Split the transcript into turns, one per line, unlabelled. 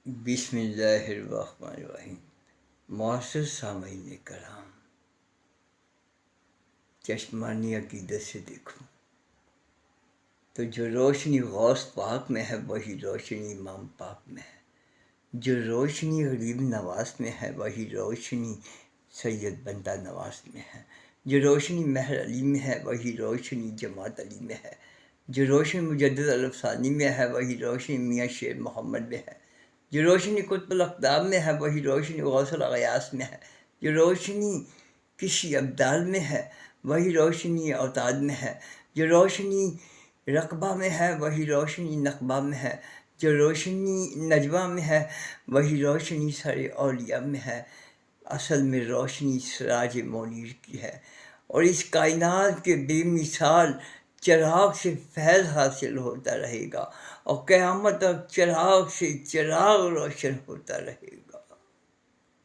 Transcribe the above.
بسم اللہ الرحمن الرحیم۔ معزز سامعین کرام، چشمانی عقیدت سے دیکھو تو جو روشنی غوث پاک میں ہے وہی روشنی امام پاک میں ہے، جو روشنی غریب نواز میں ہے وہی روشنی سید بندہ نواز میں ہے، جو روشنی مہر علی میں ہے وہی روشنی جماعت علی میں ہے، جو روشنی مجدد الفسانی میں ہے وہی روشنی میاں شیر محمد میں ہے، جو روشنی قطب الاقدام میں ہے وہی روشنی غوث الاغیاث میں ہے، جو روشنی کسی ابدال میں ہے وہی روشنی اوتاد میں ہے، جو روشنی رقبہ میں ہے وہی روشنی نقبہ میں ہے، جو روشنی نجوہ میں ہے وہی روشنی سر اولیاء میں ہے۔ اصل میں روشنی سراج منیر کی ہے، اور اس کائنات کے بے مثال چراغ سے فیض حاصل ہوتا رہے گا، اور قیامت تک چراغ سے چراغ روشن ہوتا رہے گا۔